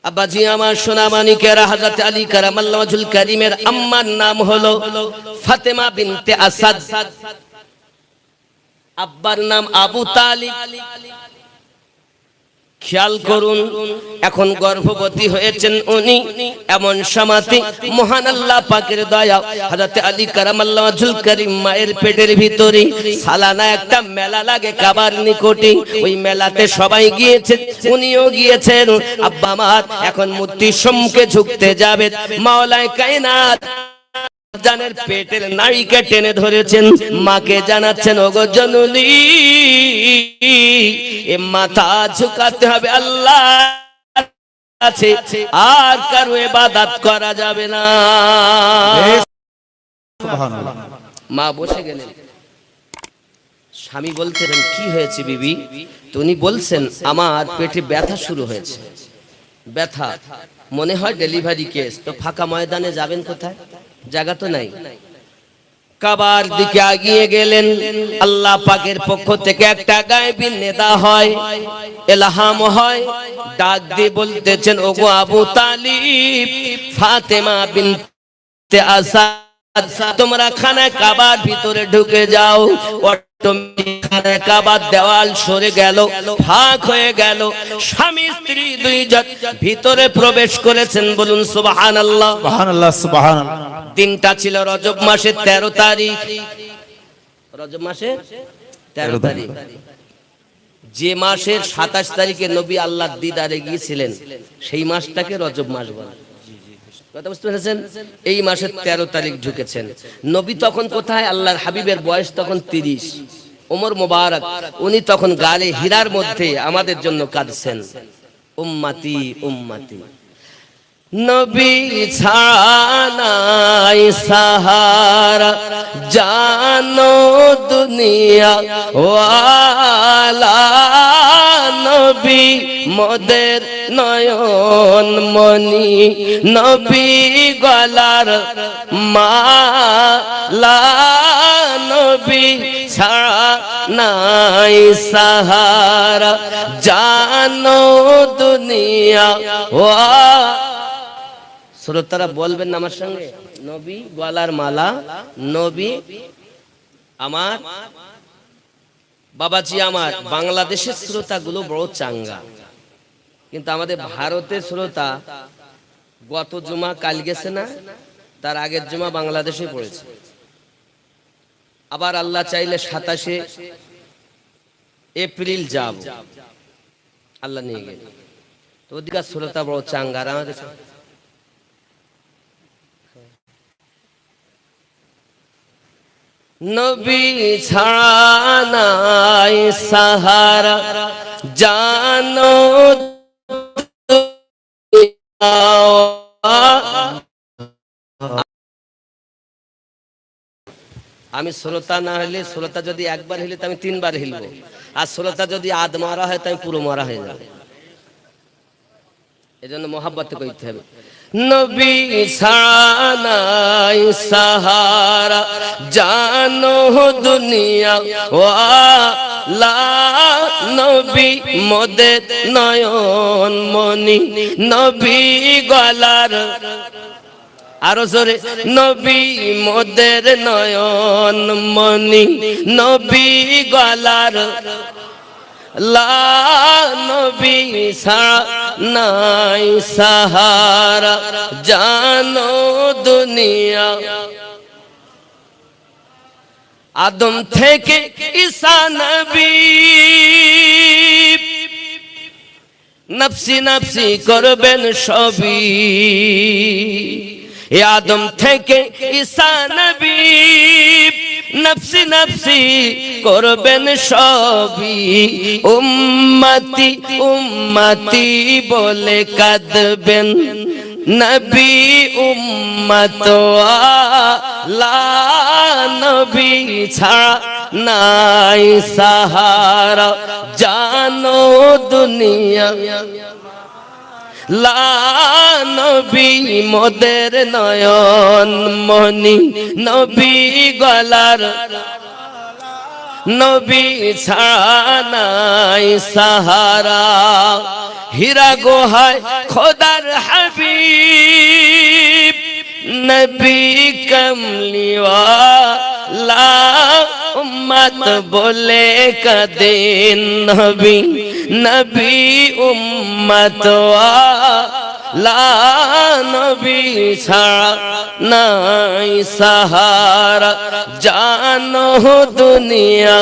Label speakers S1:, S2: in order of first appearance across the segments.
S1: আব্বাজি আমার সোনা মানিকেরা, হযরত আলী কারামাল্লাহু ওয়াজহুল কারীমের আম্মার নাম হলো ফাতেমা বিনতে আসাদ, আব্বার নাম আবু তালিব। খেয়াল করুন, এখন গর্ভবতী হয়েছেন উনি। এমন সময়তে মহান আল্লাহ পাকের দয়া, হযরত আলী কারামাল্লাহু ওয়াজহুল কারীম মায়ের পেটের ভিতরে সালানা একটা মেলা লাগে কাবার নিকটে। ওই মেলাতে সবাই গিয়েছে, উনিও গিয়েছেন। আব্বা আমার এখন মূর্তির সম্মুখে ঝুঁকতে যাবে, মাওলায়ে কায়নাত জানের পেটের নাড়িকে টেনে ধরেছেন। মাকে জানাচ্ছেন, ওগো জননী, এ মাথা ঝুঁকাতে হবে আল্লাহ আছে, আর কারো ইবাদত করা যাবে না।
S2: সুবহানাল্লাহ।
S1: মা বসে গেলেন। স্বামী বলতেন, কি হয়েছে বিবি? তো উনি বলছেন, আমার পেটে ব্যথা শুরু হয়েছে। ব্যথা, মনে হয় ডেলিভারি কেস। তো ফাঁকা ময়দানে যাবেন কোথায়? জায়গা তো নাই। কাবার দিকে এগিয়ে গেলেন। আল্লাহ পাকের পক্ষ থেকে একটা গায়েবী নেদা হয়, ইলহাম হয়। ডাক দিয়ে বলতেছেন, ওগো আবু তালিব, ফাতেমা বিনতে আসাদ, তোমরা খানা কাবার ভিতরে ঢুকে যাও। খানা কাবার দেওয়াল সরে গেল, ফাঁক হয়ে গেল। স্বামী স্ত্রী দুইজন ভিতরে প্রবেশ করেছেন। বলুন সুবহানাল্লাহ।
S2: সুবহানাল্লাহ, সুবহানাল্লাহ।
S1: দিনটা ছিল রজব মাসের 13 তারিখ। রজব মাসের 13 তারিখ, যে মাসের 27 তারিখে নবী আল্লাহর দিদারে গিয়েছিলেন, সেই মাসটাকে রজব মাস বলে। কথা বুঝতে পেরেছেন? এই মাসের 13 তারিখ ঢুকেছেন নবী। তখন কোথায়? আল্লাহর হাবিবের বয়স তখন 30। ওমর মোবারক উনি তখন গালে হীরার মধ্যে আমাদের জন্য কাঁদছেন, উম্মতি উম্মতি। নবী ছাড়া নাই সাহারা, জানো দুনিয়া ওয়ালা। নবী মোদের নয়ন মনি, নবী গলার মালা। নবী ছাড়া নাই সাহারা, জানো দুনিয়া ওয়ালা। শ্রোতারা বলবেন না আমার সঙ্গে, নবী গলার মালা, নবী আমার। বাবাজি আমার, বাংলাদেশের শ্রোতাগুলো বড় চাঙ্গা, কিন্তু আমাদের ভারতের শ্রোতা গত জুমা কাল গেছে না, তার আগের জুমা বাংলাদেশে পড়েছে। আবার আল্লাহ চাইলে 27 এপ্রিল যাব, আল্লাহ নিয়ে গেল। তো ওদিকার শ্রোতা বড় চাঙ্গা। আর আমাদের নবী ছাড়া নাই সাহারা, জানো আমি শ্রোতা না হলে, শ্রোতা যদি একবার হিলে তো আমি 3 বার হিলবো, আর শ্রোতা যদি আধ মারা হয় তো আমি পুরো মারা হয়ে যাবে। এজন্য মহাব্বতে কইতে হবে। নবী ছাড়া নাই সাহারা, জানো দুনিয়া ওয়ালা। নবী মোদের নয়ন মনি, নবী গলার, আরো জোরে, নবী মোদের নয়ন মনি, নবী গলার লা। নবী ছাড়া নাই সাহারা, জানো দুনিয়া। আদম থেকে ঈসা নবী, নফসি নফসি করবেন সবই। আদম থেকে ঈসা নবী, নফসি নফসি করবেন সবই। উম্মতি উম্মতি বলে কাঁদবেন নবী, উম্মত ওয়ালা। নবী ছাড়া নাই সাহারা, জানো দুনিয়া লা। নবী মোদের নয়ন মনি, নবী গলার নবী ছাড়া নাই সাহারা হীরা গুহায় খোদার হাবিব নবী কমলিওয়ালা উম্মত বলে কদিন নবী নবী উম্মত লা নবী ছাড়া নাই সাহারা জানো দুনিয়া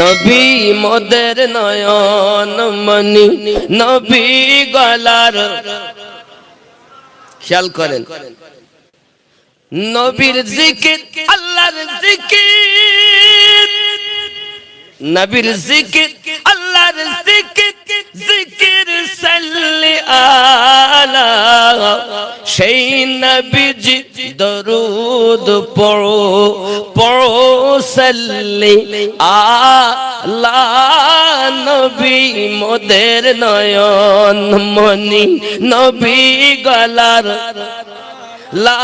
S1: নবী মোদের নয়ন মনি নবী গলার খেয়াল করেন নবীর জিকির আল্লাহর জিকির নবীর জিকির আল্লাহর জিকির জিকির সাল্লি আলা সেই নবীজি দরুদ পড়ো পড়ো সাল্লি আলা নবী মোদের নয়ন মনি নবী গলার লা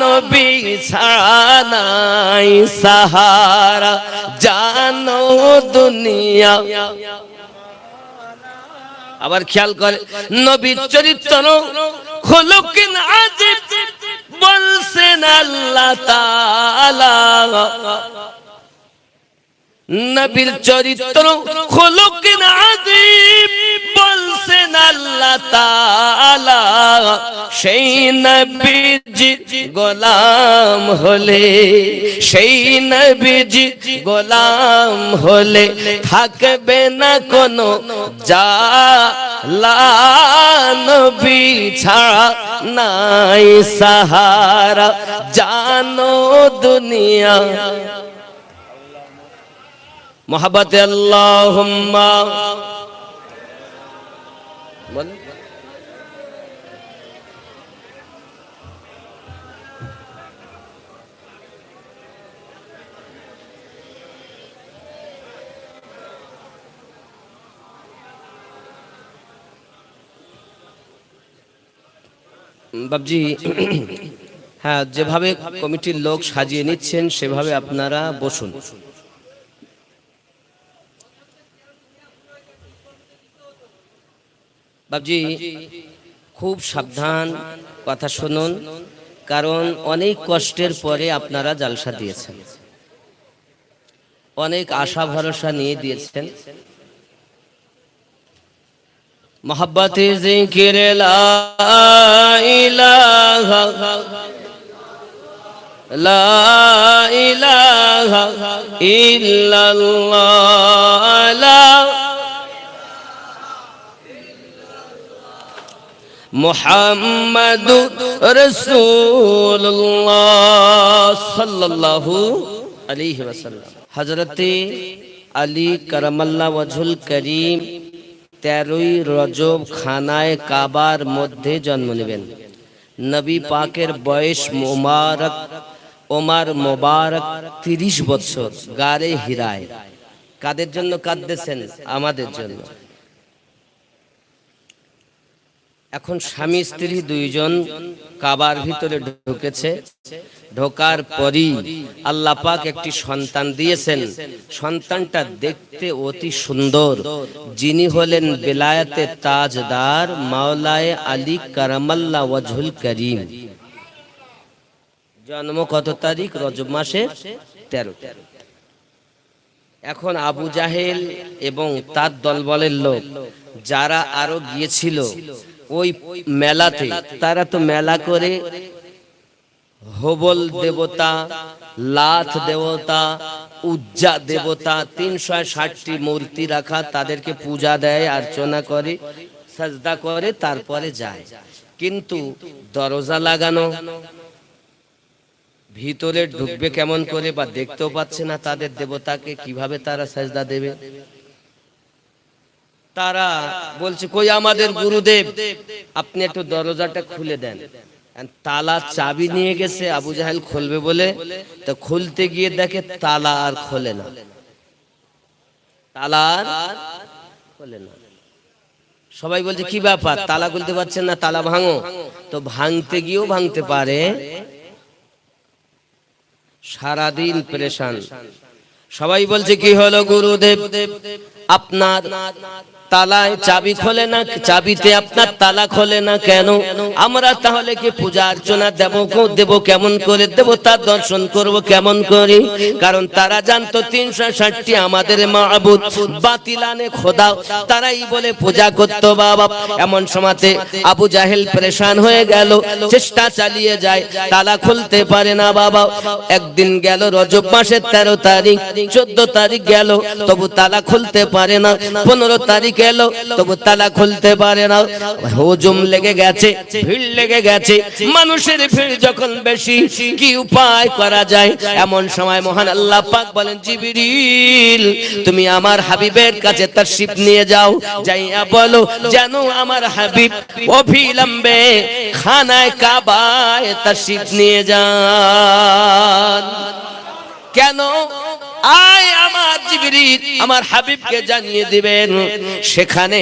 S1: নবী ছাড়া নাই সাহারা জানো দুনিয়া আবার খেয়াল করে নবীর চরিত্র খুলুকিন আজিব বলছেন আল্লাহ তাআলা নবীর চরিত্র খুলুকিন আজিব বলছেন আল্লাহ তাআলা সেই নবীজি গোলাম হলে সেই নবীজি গোলাম হলে থাকবে না কোনো জালা নবী ছাড়া নাই সাহারা জানো দুনিয়া মোহাব্বতে আল্লাহুম্মা বল বাবজি হ্যাঁ যেভাবে কমিটির লোক সাজিয়ে নিচ্ছেন সেভাবে আপনারা বসুন বাবজি খুব সাবধান কথা শুনুন কারণ অনেক কষ্টের পরে আপনারা জালসা দিয়েছেন অনেক আশা ভরসা নিয়ে দিয়েছেন মোহাব্বতে জিকির লা ইলাহা ইল্লাল্লাহ মুহাম্মাদুর রাসূলুল্লাহ সাল্লাল্লাহু আলাইহি ওয়াসাল্লাম হযরতে আলী কারামাল্লাহ ওয়াজহুল করিম 13ই রজব খানায় কাবার মধ্যে জন্ম নেবেন নবী পাকের বয়স মুবারক ওমর মুবারক 30 বছর গারে হিরায় কাদের জন্য কাঁদতেছেন আমাদের জন্য এখন স্বামী স্ত্রী দুইজন কাবার ভিতরে ঢুকেছে ঢোকার পরই আল্লাহ পাক একটি সন্তান দিয়েছেন সন্তানটা দেখতে অতি সুন্দর যিনি হলেন বেলায়েতে তাজদার মাওলায়ে আলী কারামাল্লাহ ওয়াজহুল করিম জন্ম কত তারিখ রজব মাসের 13 এখন আবু জাহেল এবং তার দলবলের লোক যারা আরো গিয়েছিল ওই মেলাতে তারা তো মেলা করে হবল দেবতা লাত দেবতা উজ্জা দেবতা 360টি মূর্তি রাখা তাদেরকে পূজা দেয় অর্চনা করে সাজদা করে তারপরে যায় কিন্তু দরজা লাগানো ভিতরে ঢুকবে কেমন করে বা দেখতেও পাচ্ছে না তাদের দেবতাকে কিভাবে তারা সাজদা দেবে তারা বলছে কই আমাদের গুরুদেব আপনি একটু দরজাটা খুলে দেন তালা চাবি নিয়ে গেছে আবু জাহেল খুলবে বলে তো খুলতে গিয়ে দেখে তালা আর খোলে না তালা আর খোলে না সবাই বলছে কি ব্যাপার তালা খুলতে পারছেন না তালা ভাঙো তো ভাঙতে গিয়েও ভাঙতে পারে সারাদিন পেরেশান। সবাই বলছে কি হলো গুরুদেব, আপনার তালায় চাবি খোলে না, চাবিতে আপনার তালা খোলে না কেন? আমরা তাহলে কি পূজা অর্চনা দেব কেমন করে দেব, তার দর্শন করব কেমন করে? কারণ তারা জানতো 360টি আমাদের মাবুদ বাতিলানে খোদা, তারাই বলে পূজা করতো বাবা। এমন সময়তে আবু জাহেল পরেশান হয়ে গেল, চেষ্টা চালিয়ে যায়, তালা খুলতে পারে না বাবা। একদিন গেল রজব মাসের 13 তারিখ, 14 তারিখ গেল, তবু তালা খুলতে পারে না। 15 তারিখ এলো, তবু তালা খুলতে পারে না। হুজুম লেগে গেছে, ভিড় লেগে গেছে, মানুষের ভিড় যখন বেশি, কি উপায় করা যায়? এমন সময় মহান আল্লাহ পাক বলেন, জিবরিল তুমি আমার হাবিবের কাছে তাশরিফ নিয়ে যাও, যাইয়া বলো যেন আমার হাবিব অবিলম্বে খানায় কাবায় তাশরিফ নিয়ে যান। কেন? আয় আমার জিবরিল আমার হাবিবকে জানিয়ে দিবেন সেখানে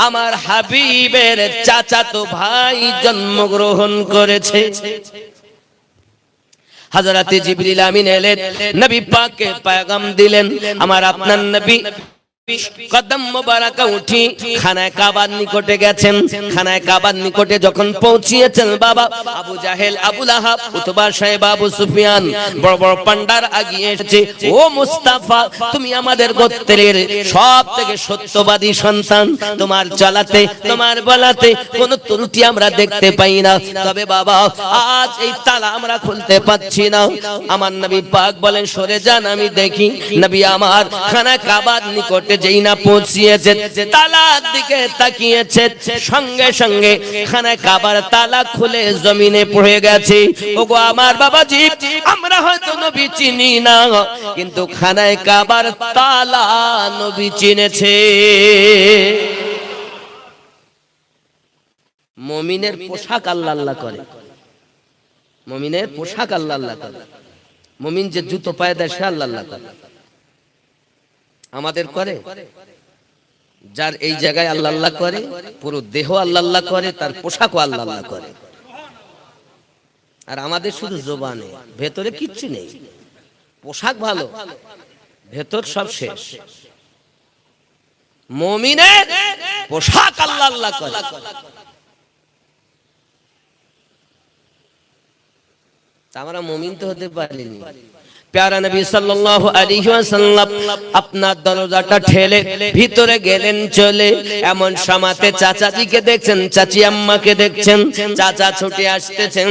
S1: আমার হাবিবের চাচাতো ভাই জন্মগ্রহণ করেছে। হযরতে জিবরিল আমিন এলেন, নবী পাককে পয়গাম দিলেন। আমার আপনার নবী কদম মোবারকা উঠি খানায় কাবার নিকটে গেছেন। খানায় কাবার নিকটে যখন পৌঁছিয়েছেন বাবা, আবু জাহেল, আবু লাহাব, উতবা, সাহেব, আবু সুফিয়ান বড় বড় পান্ডার আগিয়ে এসেছে। ও মুস্তাফা, তুমি আমাদের গোত্রের সব থেকে সত্যবাদী সন্তান, তোমার চলাতে তোমার বলাতে কোনো ত্রুটি আমরা দেখতে পাই না। তবে বাবা আজ এই তালা আমরা খুলতে পাচ্ছি না। আমার নবী পাক বলেন, সরে যান আমি দেখি। নবী আমার খানা কাবার নিকটে যেই না পৌঁছিয়েছে, তালার দিকে তাকিয়েছে, সঙ্গে সঙ্গে খানা কাবার তালা খুলে জমিনে পড়ে গেছে। ওগো আমার বাবাজি, আমরা হয়তো নবী চিনি না, কিন্তু খানায় কাবার তালা নবী চিনেছে। মুমিনের পোশাক আল্লাহ আল্লাহ করে, মুমিনের পোশাক আল্লাহ আল্লাহ করে। মুমিন যে জুতো পায়ে দেয় সে আল্লাহ আল্লাহ করে। আমাদের করে, যার এই জায়গায় আল্লাহ আল্লাহ করে, পুরো দেহ আল্লাহ আল্লাহ করে, তার পোশাকও আল্লাহ আল্লাহ করে। আর আমাদের শুধু জবানে, ভেতরে কিচ্ছু নেই। পোশাক ভালো, ভেতর সব শেষ। মুমিনের পোশাক আল্লাহ আল্লাহ করে। আমরা মুমিন তো হতে পারিনি। প্যারা নবী সাল্লাল্লাহু আলাইহি ওয়াসাল্লাম আপনার দরজাটা ঠেলে ভিতরে গেলেন চলে। এমন সময়তে চাচাজিকে দেখছেন, চাচি আম্মাকে দেখছেন। চাচা ছুটে আসতেছেন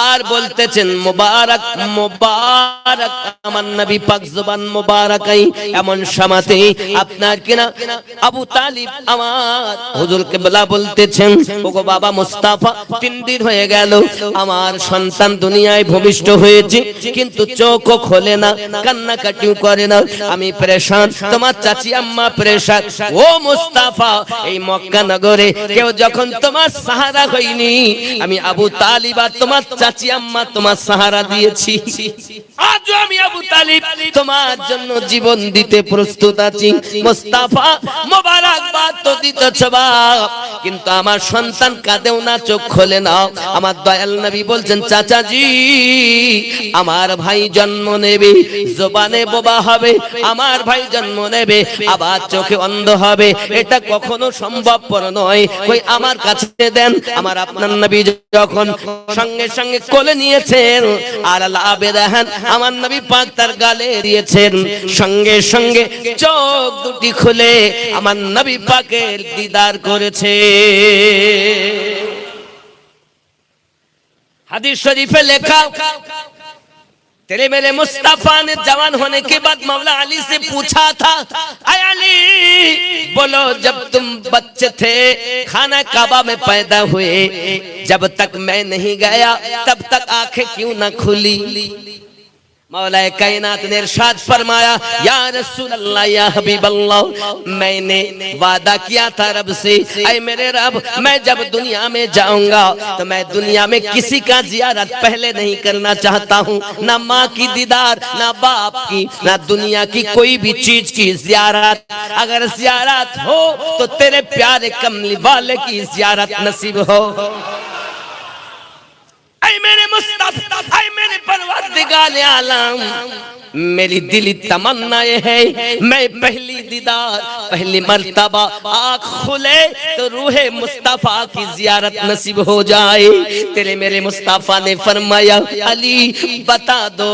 S1: আর বলতেছেন, মোবারক মোবারক আমার নবী পাক জবান মোবারকাই। এমন সময়তে আপনার কিনা আবু তালিব আমার হুজুর কিবলা বলতেছেন, ওগো বাবা মুস্তাফা, 3 দিন হয়ে গেল আমার সন্তান দুনিয়ায় ভূমিষ্ঠ হয়েছে, কিন্তু চোখও খোলে না, কান্নাকাটিও করে না। আমি পরেশান, তোমার চাচি আম্মা পরেশান। ও মুস্তাফা, এই মক্কা নগরে কেউ যখন তোমার সাহারা হয়নি, আমি আবু তালিব আর তোমার চাচি আম্মা তোমার সাহারা দিয়েছি। আজও আমি আবু তালিব তোমার জন্য জীবন দিতে প্রস্তুত আছি। মুস্তাফা মোবারকবাদ তো দিতেছ বাপ, কিন্তু আমার সন্তান কাঁদেও না, চোখ খোলে না। আমার দয়াল নবী বলছেন, চাচাজি আমার ভাই জন্ম নেবে, জবানে বোবা হবে, আমার ভাই জন্ম নেবে, আবার চোখে অন্ধ হবে, এটা কখনো সম্ভবপর নয়। কই আমার কাছে দেন। আমার আপনার নবী যখন সঙ্গে সঙ্গে কোলে নিয়েছেন আর লাভে দেখেন আমার নবী পাক তার গালে দিয়েছেন, সঙ্গে সঙ্গে চোখ দুটি খুলে আমার নবী পাকের দিদার করেছে। হাদিস শরীফে লেখা, तेरे मेरे मुस्तफा ने जवान होने के बाद मौला अली से पूछा था, आय अली बोलो जब तुम बच्चे थे खाना काबा में पैदा हुए, जब तक मैं नहीं गया तब तक आंखें क्यों न खुली? मौला कायनात ने इरशाद फरमाया, या रसूल अल्लाह या हबीब अल्लाह, मैंने वादा किया था रब से, ऐ मेरे रब, मैं जब दुनिया में जाऊंगा तो मैं दुनिया में किसी का जियारत पहले नहीं करना चाहता हूँ, ना माँ की दीदार, ना बाप की, ना दुनिया की कोई भी चीज की जियारत। अगर जियारत हो तो तेरे प्यारे कमली वाले की जियारत नसीब हो। ऐ मेरे मुस्तफा, ऐ मेरे परवरदिगार आलम, मेरी दिली तमन्ना ये है मैं पहली दीदार पहली मर्तबा आँख खुले तो रूहे मुस्तफा की जियारत नसीब हो जाए। तेरे मेरे मुस्तफा ने फरमाया अली बता दो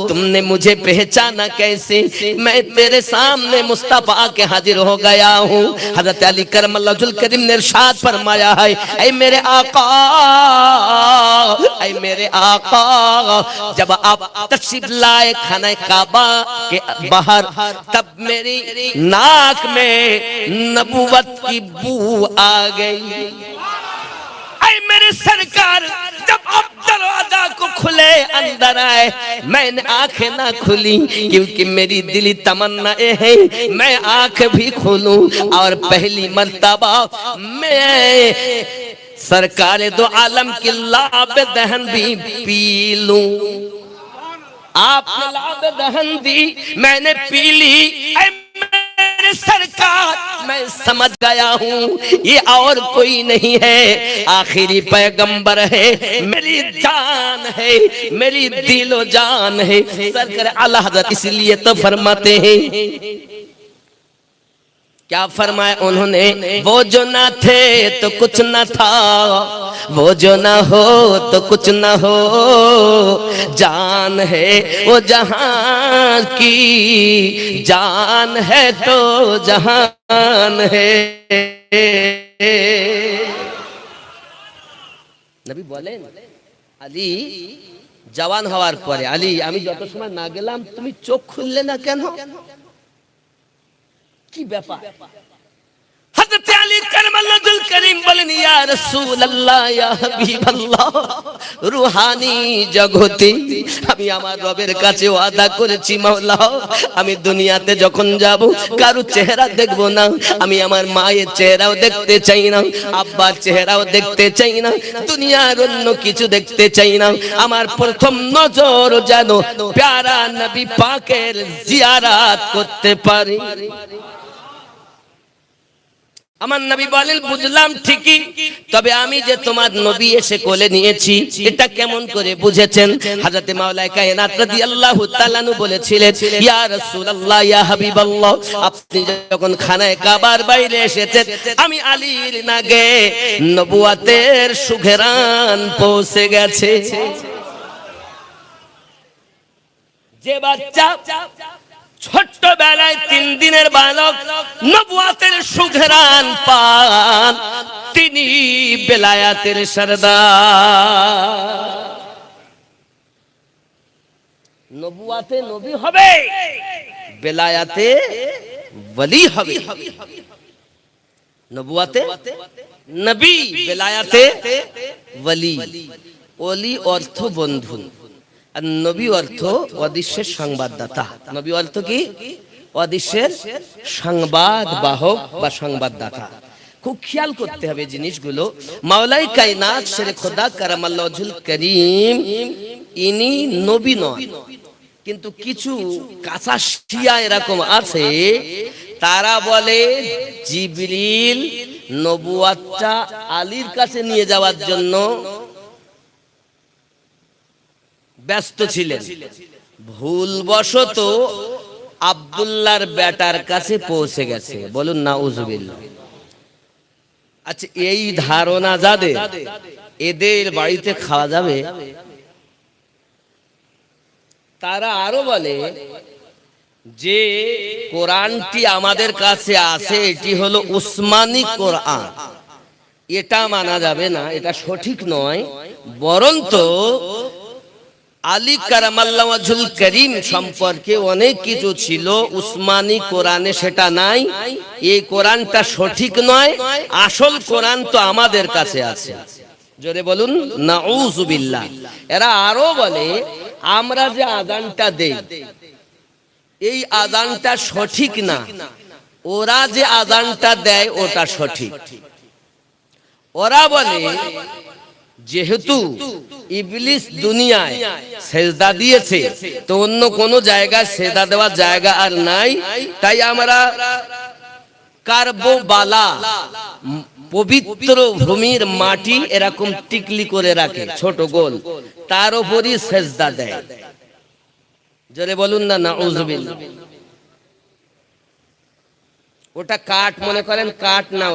S1: तुमने मुझे पहचाना कैसे? मैं तेरे सामने मुस्तफा के हाजिर हो गया हूँ। हजरत अली करमल्लाहु वजहुल करीम ने इरशाद फरमाया है ऐ मेरे आका, ऐ मेरे आका, जब आप तशरीफ लाए खाना काबा के बाहर तब मेरी नाक में नबूवत की बू आ गई। ऐ मेरे सरकार जब आप दरवाजा को खुले अंदर आए मैंने आंखें ना खुली क्योंकि मेरी दिली तमन्ना ये है मैं आंख भी खोलूं और पहली मर्तबा मैं सरकार दो आलम की लाब दहन भी पी लूं। आपने लाब दहन दी मैंने पी ली। ऐ मेरे सरकार मैं समझ गया हूँ ये और कोई नहीं है, आखिरी पैगंबर है, मेरी जान है, मेरी दिलो जान है। सरकार आला हज़रत इसलिए तो फरमाते हैं, क्या फरमाया उन्होंने, वो जो ना थे तो कुछ ना था, वो जो ना हो तो कुछ ना हो, जान है वो जहां की, जान है तो जहान है। नबी बोलें আলী জওয়ান হওয়ার পরে, আলী আমি যত সময় না গেলাম তুমি চোখ খুললে না কেন? কি ব্যাপার? হযরত আলী কাররামাল্লাহু ওয়াজহুল করিম বলেন ইয়া রাসূলুল্লাহ ইয়া হাবিবাল্লাহ, রূহানি জগতে আমি আমার রবের কাছে ওয়াদা করেছি মাওলা আমি দুনিয়াতে যখন যাব কারো চেহারা দেখব না, আমি আমার মায়ের চেহারাও দেখতে চাই না, আব্বার চেহারাও দেখতে চাই না, দুনিয়ার অন্য কিছু দেখতে চাই না। আমার প্রথম নজর যেন প্যারা নবী পাকের জিয়ারত করতে পারি। আমার নবী বলেন বুঝলাম ঠিকই, তবে আমি যে তোমার নবী এসে কোলে নিয়েছি এটা কেমন করে বুঝেছেন? হযরত মাওলানা কায়নাত রাদিয়াল্লাহু তাআলা আনহু বলেছিলেন ইয়া রাসূলুল্লাহ ইয়া হাবিবাল্লাহ, আপনি যখন খানায়ে কাবার বাইরে এসেছেন আমি আলীর নাগে নবুয়তের সুঘ্রাণ পৌঁছে গেছে। যে বাচ্চা ছোট্ট বেলায় 3 দিনের বালক নবুয়তের সুঘ্রাণ পান তিনি বেলায়াতের সরদার। নবুয়তে নবী হবে, বেলায়াতে ওলি হবে। নবুয়তে নবী, বেলায়াতে ওলি। ওলি অর্থ বন্ধু আর নবী অর্থ অদৃশ্যের সংবাদদাতা। নবী অর্থ কি? অদৃশ্যের সংবাদ বাহক বা সংবাদদাতা। খুব খেয়াল করতে হবে জিনিসগুলো। মাওলাই কায়নাত শেরে খোদা কারামাল্লাহু ওয়াজহুল করিম ইনি নবী নয়, কিন্তু কিছু কাঁচা শিয়া এরকম আছে তারা বলে জিবরিল নবুয়তটা আলীর কাছে নিয়ে যাওয়ার জন্য ব্যস্ত ছিলেন, ভুলবশত আব্দুল্লাহর বেটার কাছে পৌঁছে গেছে। বলুন নাউজুবিল্লাহ। আচ্ছা এই ধারণা যাদের, এদের বাড়িতে খাওয়া যাবে? তারা আরো বলে যে কোরআনটি আমাদের কাছে আছে এটি হলো উসমানী কোরআন, এটা মানা যাবে না, এটা সঠিক নয়। বরঞ্চ আলী কারামাল্লাহু ওয়াজহুল করিম সম্পর্কে অনেক কিছু ছিল উসমানী কোরআনে, সেটা নাই। এই কোরআনটা সঠিক নয়, আসল কোরআন তো আমাদের কাছে আছে। জোরে বলুন নাউজুবিল্লাহ। এরা আরো বলে আমরা যে আযানটা দেই এই আযানটা সঠিক না, ওরা যে আযানটা দেয় ওটা সঠিক। ওরা বলে যেহেতু ইবলিস দুনিয়ায় সেজদা দিয়েছে তো অন্য কোন জায়গায় সেজদা দেওয়ার জায়গা আর নাই, তাই আমরা কারবালা পবিত্র ভূমির মাটি এরকম টিকলি করে রাখে ছোট গোল, তার উপরই সেজদা দেয়। জোরে বলুন না নাউযুবিল্লাহ। ওটা কাঠ মনে করেন, কাঠ না,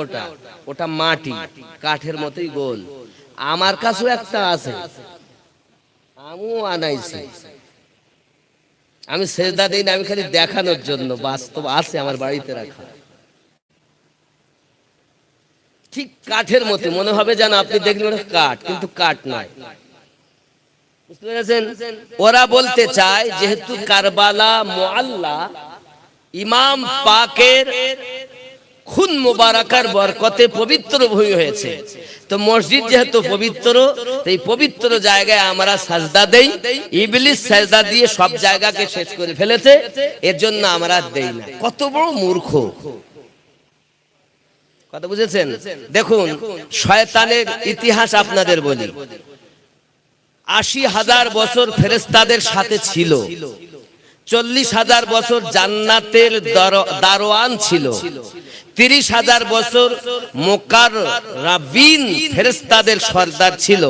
S1: ওটা মাটি, কাঠের মতোই গোল। আমার কাছেও একটা আছে, আমিও আনাইছি। আমি সেজদা দেই না, আমি খালি দেখানোর জন্য, বাস্তব আছে আমার বাড়িতে রাখা। ঠিক কাঠের মতো মনে হবে, যেন আপনি দেখলেন কাঠ, কিন্তু কাঠ নয়। বুঝতে পেরেছেন? ওরা বলতে চায় যেহেতু কারবালা মুআল্লা ইমাম পাকের খুন মুবারাকার বরকতে পবিত্র ভূমি হয়েছে, তো মসজিদ যেহেতু পবিত্র, এই পবিত্র জায়গায় আমরা সাজদা দেই। ইবলিস সাজদা দিয়ে সব জায়গাকে শেষ করে ফেলেছে, এর জন্য আমরা দেই না। কত বড় মূর্খ! কথা বুঝেছেন? দেখুন, শয়তানের ইতিহাস আপনাদের বলি। ৮০,০০০ বছর ফেরেশতাদের সাথে ছিল, ৪০,০০০ বছর জান্নাতের দারোয়ান ছিল, ৩০,০০০ বছর মুকাররাবিন ফেরেশতাদের সরদার ছিল,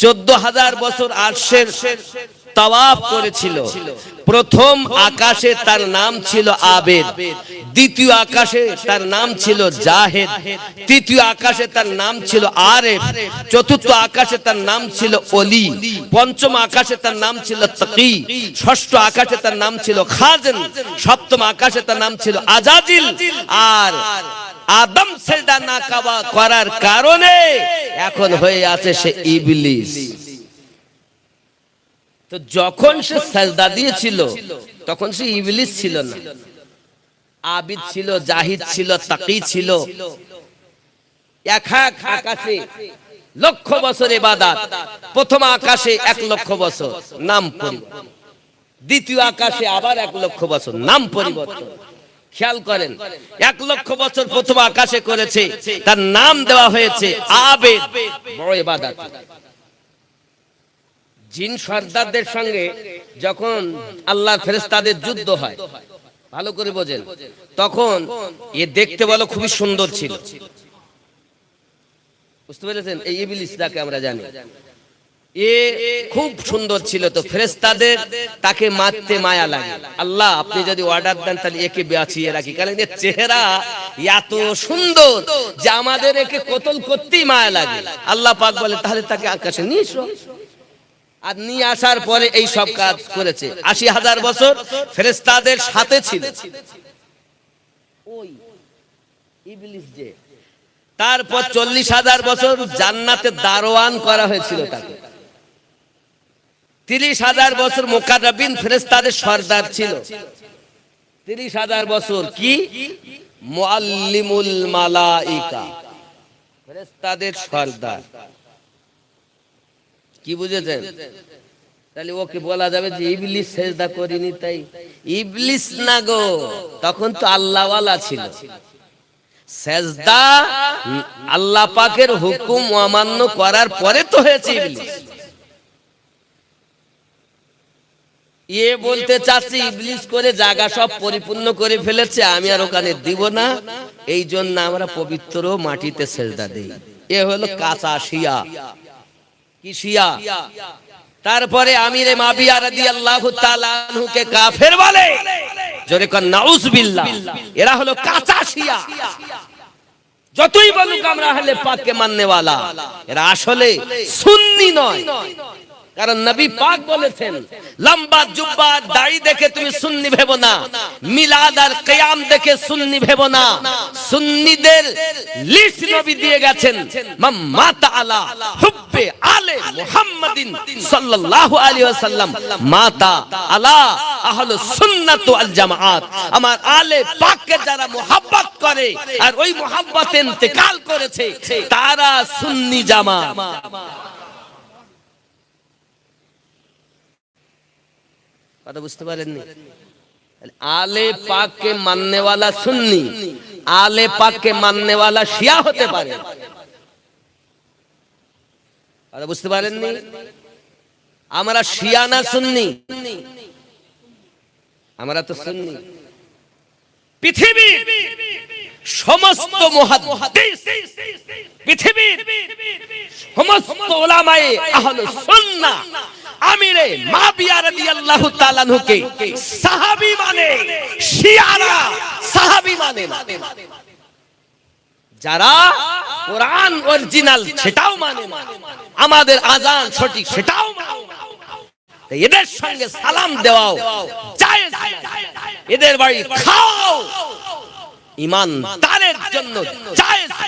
S1: ১৪,০০০ বছর আরশের তাওয়াফ করেছিল। প্রথম আকাশে তার নাম ছিল আবেদ, দ্বিতীয় আকাশে তার নাম ছিল জাহেদ, তৃতীয় আকাশে তার নাম ছিল আরেফ, চতুর্থ আকাশে তার নাম ছিল ওলি, পঞ্চম আকাশে তার নাম ছিল তাকি, ষষ্ঠ আকাশে তার নাম ছিল খাজেন, সপ্তম আকাশে তার নাম ছিল আজাজিল। আর আদম সেজদা না করার কারণে এখন হয়ে আছে সে ইবলিস। তো যখন সে সাজদা দিয়েছিল তখন সে ইবলিস ছিল না, আবিদ ছিল, জাহিদ ছিল, তাকি ছিল। এক এক আকাশে লক্ষ বছর ইবাদত, প্রথম আকাশে ১,০০,০০০ বছর নাম পরিবর্তন, দ্বিতীয় আকাশে আবার ১,০০,০০০ বছর নাম পরিবর্তন। খেয়াল করেন, ১,০০,০০০ বছর প্রথম আকাশে করেছে, তার নাম দেওয়া হয়েছে আবেদ, বড় ইবাদত। জিন সর্দারদের সঙ্গে যখন আল্লাহর ফেরেশতাদের যুদ্ধ হয়, ভালো করে বোঝেন, তখন এ দেখতে বলো খুবই সুন্দর ছিল। বুঝতে পেরেছেন? এই ইবলিস যাকে আমরা জানি, এ খুব সুন্দর ছিল। তো ফেরেশতাদের তাকে মারতে মায়া লাগে। আল্লাহ, আপনি যদি অর্ডার দেন তাহলে একে বাঁচিয়ে রাখি, কারণ এর চেহারা এত সুন্দর যে আমাদের একে কতল করতেই মায়া লাগে। আল্লাহ পাক বলে তাহলে তাকে আকাশে নিয়ে এসো। আর নিয়ে আসার পরে এই সব কাজ করেছে। ৮০,০০০ বছর ফেরেশতাদের সাথে ছিল ওই ইবলিস যে। তারপর ৪০,০০০ বছর জান্নাতে দারোয়ান করা হয়েছিল তাকে। ৩০,০০০ বছর মুকাররাবিন ফেরেশতাদের সরদার ছিল। ৩০,০০০ বছর কি মুআল্লিমুল মালাইকা, ফেরেশতাদের সরদার। কি বুঝেছেন? তাহলে ওকে বলা যাবে যে ইবলিস সেজদা করেনি তাই? ইবলিস না গো, তখন তো আল্লাহওয়ালা ছিল। সেজদা আল্লাহ পাকের হুকুম অমান্য করার পরে তো হয়েছে ইবলিস। এ বলতে চাচ্ছি ইবলিস করে জায়গা সব পরিপূর্ণ করে ফেলেছে, আমি আর ওখানে দিব না, এই জন্য আমরা পবিত্র মাটিতে সেজদা দেই। এ হলো কাঁচা শিয়া। কি শিয়া? তারপরে আমিরে মাবিয়া রাদিয়াল্লাহু তাআলা আনহুকে কাফের বলে। জোরে কোন নাউযুবিল্লাহ। এরা হলো কাঁচা শিয়া। যতই বলুক আমরা আহলে পাককে মাননেওয়ালা, এরা আসলে সুন্নি নয়। কারণ নবী পাক বলেছেন, লম্বা জুব্বা দাড়ি দেখে তুমি সুন্নি ভেবো না, মিলাদ আর কিয়াম দেখে সুন্নি ভেবো না। সুন্নিদের লিস্ট নবী দিয়ে গেছেন, মান মাতা আলা হুব্বে আলে মুহাম্মাদিন সাল্লাল্লাহু আলাইহি ওয়াসাল্লাম মাতা আলা আহলুস সুন্নাত ওয়াল জামাআত। আমার আলে পাককে যারা মুহাব্বত করে আর ওই মুহাব্বতে ইন্তেকাল করেছে, তারা সুন্নি জামাত। কথা বুঝতে পারেননি? आले पाक के मानने वाला सुन्नी, आले पाक के मानने वाला शिया होते पारे। अरे बुझते पारेनনি? আমরা শিয়া না সুন্নি? আমরা তো সুন্নি। পৃথিবীর সমস্ত মুহাদ্দিস, পৃথিবীর সমস্ত উলামায়ে আহলে সুন্নাহ না। আমিরে মাবিয়া রাদিয়াল্লাহু তাআলা আনহুকে সাহাবী মানে, শিয়ারা সাহাবী মানে না। যারা কোরআন অরিজিনাল সেটাও মানে না, আমাদের আযান সঠিক সেটাও মানে না, এদের সঙ্গে সালাম দেওয়াও জায়েজ না, এদের বাড়ি খাও ঈমানদারের জন্য জায়েজ না।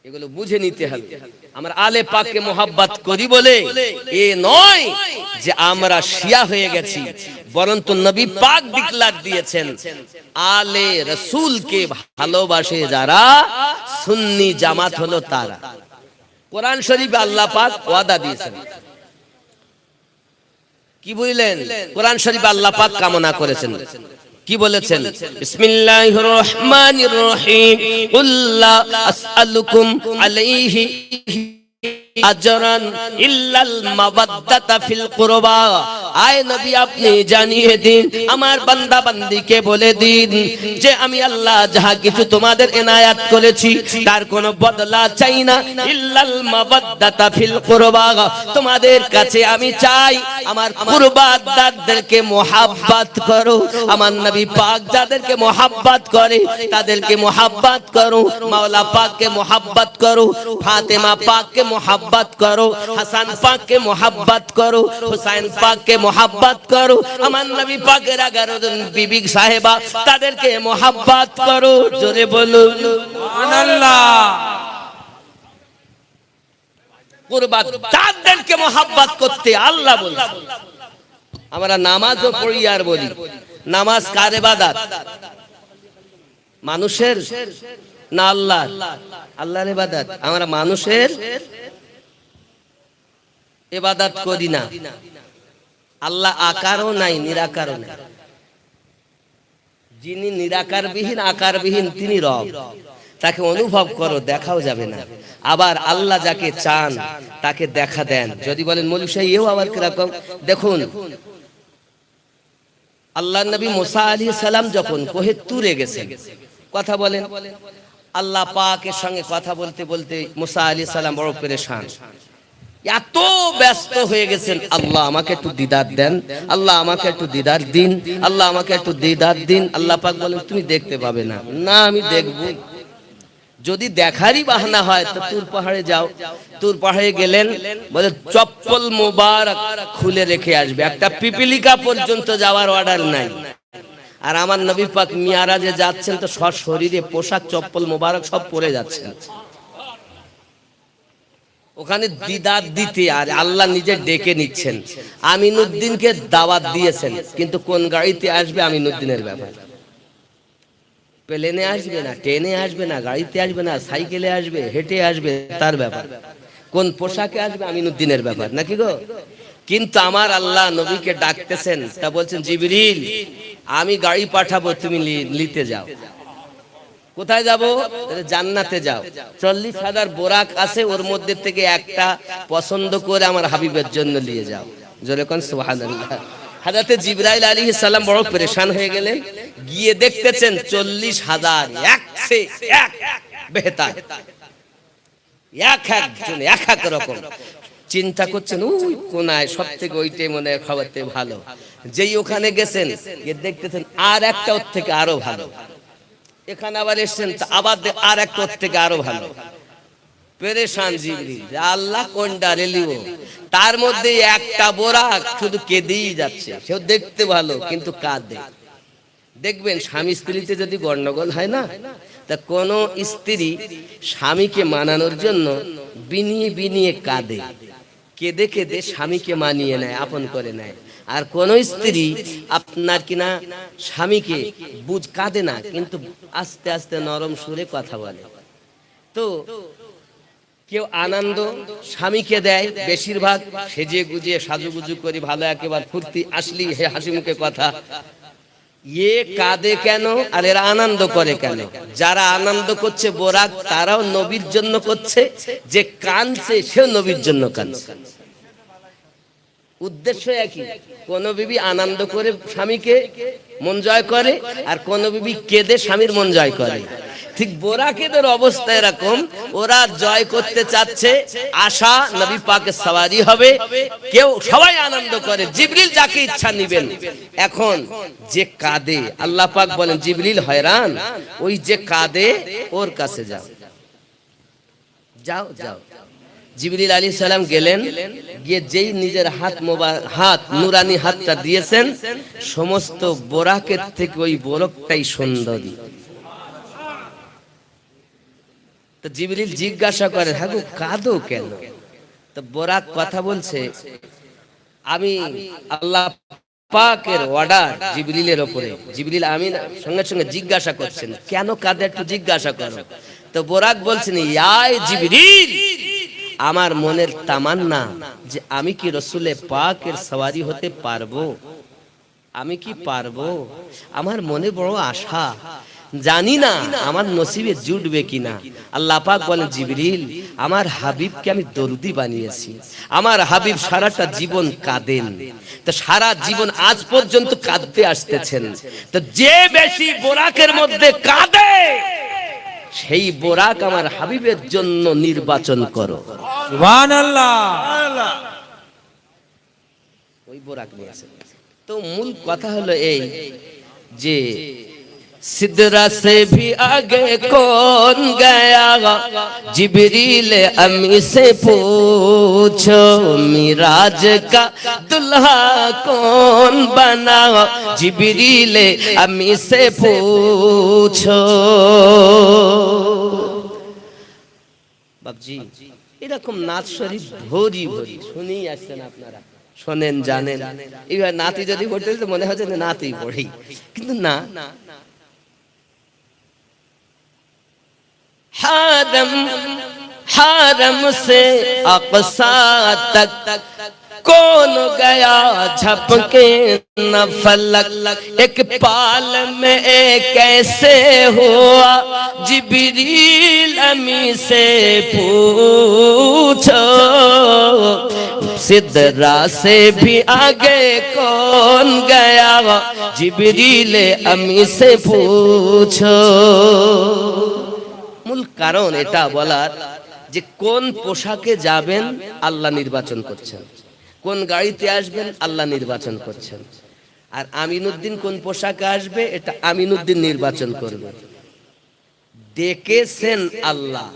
S1: এগুলো বুঝে নিতে হবে। আমরা আলে পাককে মোহাব্বত করি বলে এ নয় যে আমরা শিয়া হয়ে গেছি, বরঞ্চ নবী পাক ডিক্লার দিয়েছেন আলে রাসূলকে ভালোবাসে যারা সুন্নি জামাত হলো তারা। কোরআন শরীফে আল্লাহ পাক ওয়াদা দিয়েছেন, কি বুঝলেন? কোরআন শরীফে আল্লাহ পাক কামনা করেছেন, কি বলেছেন? বিসমিল্লাহির রহমানির রহিম, কুল্লা আসআলুকুম আলাইহি আজরান ইল্লাল মাওয়াদ্দাতা ফিল কুরবা। আয় নবী আপনি জানিয়ে দিন, আমার বান্দা বান্দীকে বলে দিন যে আমি আল্লাহ যাহা কিছু তোমাদের এনায়াত করেছি তার কোনো বদলা চাই না। ইল্লাল মাওয়াদ্দাতা ফিল কুরবা, তোমাদের কাছে আমি চাই আমার কুরবাদারদেরকে মোহাব্বত করো। আমার নবী পাক যাদেরকে মোহাব্বত করে তাদেরকে মোহাব্বত করো, মাওলা পাককে মোহাব্বত করো, ফাতেমা পাককে মোহাব্বত করো, হাসান পাককে মোহাব্বত করো, হুসাইন পাককে মোহাব্বত করো, আমার নবী পাকের 11 জন বিবি সাহেবা তাদেরকে মোহাব্বত করো। জোরে বলুন সুবহানাল্লাহ। কুরবানদারদেরকে মোহাব্বত করতে আল্লাহ বলেন। আমরা নামাজও পড়ি আর বলি নামাজ কার ইবাদত? মানুষের না আল্লাহর? আল্লাহর ইবাদত। আমরা মানুষের ইবাদত করি না। আল্লাহ আকারও নাই, নিরাকারও নাই। যিনি নিরাকারবিহীন আকারবিহীন তিনি রব, তাকে অনুভব করো, দেখাও যাবে না। আবার আল্লাহ যাকে চান তাকে দেখা দেন। যদি বলেন মৌলভী সাহেব এও আবার কিরকম, দেখুন আল্লাহর নবী মুসা আলাইহিস সালাম যখন কোহে তুরে গেছেন, কথা বলেন, আল্লাহ পাকের সঙ্গে কথা বলতে বলতে মুসা আলাইহিস সালাম বড় পেরেশান, এত ব্যস্ত হয়ে গেছেন, আল্লাহ আমাকে একটু দিদার দেন, আল্লাহ আমাকে একটু দিদার দিন, আল্লাহ আমাকে একটু দিদার দিন। আল্লাহ পাক বলেন তুমি দেখতে পাবে না। না আমি দেখব। যদি দেখারই বাহানা হয় তো তুর পাহাড়ে যাও। তুর পাহাড়ে গেলেন, বলে চপ্পল মোবারক খুলে রেখে আসবে, একটা পিপিলিকা পর্যন্ত যাওয়ার অর্ডার নাই। আর আমার নবী পাক মিয়ারাজে যাচ্ছেন তো সশরীরে পোশাক চপ্পল মোবারক সব পরে যাচ্ছেন ওখানে দিদার দিতে, আর আল্লাহ নিজে ডেকে নিচ্ছেন। আমিনুদ্দিনকে দাওয়াত দিয়েছেন, কিন্তু কোন গাড়িতে আসবে আমিনুদ্দিনের ব্যাপার। প্লেনে আসবে না, ট্রেনে আসবে না, গাড়িতে আসবে না, সাইকেলে আসবে, হেঁটে আসবে, তার ব্যাপার। কোন পোশাকে আসবে আমিনুদ্দিনের ব্যাপার, নাকি গো? কিন্তু আমার আল্লাহ নবীকে ডাকতেছেন, তা বলছেন জিবরিল আমি গাড়ি পাঠাবো, তুমি নিতে যাও। কোথায় যাব? জান্নাতে যাও। 40,000 বোরাক আছে, ওর মধ্যে থেকে একটা পছন্দ করে আমার হাবিবের জন্য নিয়ে যাও। জোরে কোন সুবহানাল্লাহ। হযরতে জিবরাইল আলাইহিস সালাম বড় পরেশান হয়ে গেলেন, গিয়ে দেখতেছেন 40,000 একসে এক বেহতার, এক একজন এক এক রকম। চিন্তা করছেন ওই কোনায় সবথেকে ওইটাই মনে হয় খাওয়াতে ভালো। যেই ওখানে গেছেন গিয়ে দেখতেছেন আর একটা ওর থেকে আরো ভালো। এখানে আবার এসেছেন আবার আর একটা ওর থেকে আরো ভালো। পেরেশান জিবরিল, আল্লাহ কোনটা রেলিও? তার মধ্যে একটা বোরাক শুধু কেঁদেই যাচ্ছে, সেও দেখতে ভালো কিন্তু কাঁদে। দেখবেন স্বামী স্ত্রীতে যদি গন্ডগোল হয় না, তা কোন স্ত্রী স্বামীকে মানানোর জন্য বিনিয়ে বিনিয়ে কাঁদে, কেঁদে কেঁদে স্বামীকে মানিয়ে নেয়, আপন করে নেয়। আর কোন স্ত্রী আপনার কিনা স্বামীকে কাঁদে না, কিন্তু আস্তে আস্তে নরম সুরে কথা বলে। তো কেউ আনন্দ স্বামীকে দেয়, বেশিরভাগ সেজে গুজিয়ে সাজুগুজু করে ভালো একেবারে ফুর্তি আসলি হে হাসি মুখে কথা। কাঁদে কেন আর এরা আনন্দ করে কেন? যারা আনন্দ করছে বোরাক তারাও নবীর জন্য করছে, যে কাঁদছে সেও নবীর জন্য কাঁদছে। উদ্দেশ্য একই। কোন বিবি আনন্দ করে স্বামীকে মন জয় করে, আর কোন বিবি কেঁদে স্বামীর মন জয় করে। ঠিক বোরাকেদের অবস্থা এরকম, ওরা জয় করতে চাচ্ছে, আশা নবী পাকের সওয়ারি হবে, কেউ সবাই আনন্দ করে, জিবরিল যাকে ইচ্ছা নিবেন। এখন যে কাঁদে, আল্লাহ পাক বলেন জিবরিল হয়রান, ওই যে কাঁদে ওর কাছে যাও, যাও যাও। জিবরিল আলাইহিস সালাম গেলেন, গিয়ে যেই নিজের হাত নুরানি হাতটা দিয়েছেন, সমস্ত বোরাকের থেকে ওই বোরকটাই সুন্দরী। তো জিবরিল জিজ্ঞাসা করে, হ্যাঁ গো কাঁদো কেন? তো বোরাক কথা বলছে, আমি আল্লাহ পাকের অর্ডার জিবরিলের উপরে। জিবরিল আমিন সঙ্গে সঙ্গে জিজ্ঞাসা করছেন, কেন কাঁদে একটু জিজ্ঞাসা করো। তো বোরাক বলছেন, ইয়া জিবরিল, আমার মনের তামান্না যে আমি কি রসুলে পাকের সওয়ারি হতে পারবো, আমি কি পারবো? আমার মনে বড় আশা, জানি না আমার নসিবে জুটবে কিনা। আল্লাহ পাক বলেন, জিবরিল, আমার হাবিবকে আমি দরুদি বানিয়েছি, আমার হাবিব সারাটা জীবন কাঁদেন, তো সারা জীবন আজ পর্যন্ত কাঁদতে আসতেছেন, তো যে বেশি বোরাকের মধ্যে কাঁদে সেই বোরাক আমার হাবিবের জন্য নির্বাচন করো।
S2: সুবহানাল্লাহ।
S1: ওই বোরাক নিয়েছে। তো মূল কথা হলো এই যে सिदरा से भी आगे कौन गया, जिब्रील अमी से पूछो, मिराज का दुल्हा कौन बना, जिब्रील अमी से पूछो। বাবজি এরকম নাচ শরীফ ভরি ভরি শুনেই আসছেন আপনারা, শোনেন জানেন। এইবার নাতি যদি পড়তে মনে হচ্ছে নাতি পড়ি, কিন্তু না। हारम हारम से अक़सा तक कौन गया झपके न फलक, एक पाल में कैसे हुआ, जिब्रील अमी से पूछो, सिदरा से भी आगे कौन गया, जिब्रील अमी से पूछो। মূল কারণ এটা বলার যে কোন পোশাকে যাবেন আল্লাহ নির্বাচন করছেন, কোন গাড়িতে আসবেন আল্লাহ নির্বাচন করছেন, আর আমিনুদ্দিন কোন পোশাকে আসবে এটা আমিনুদ্দিন নির্বাচন করবে। ডেকেছেন আল্লাহ,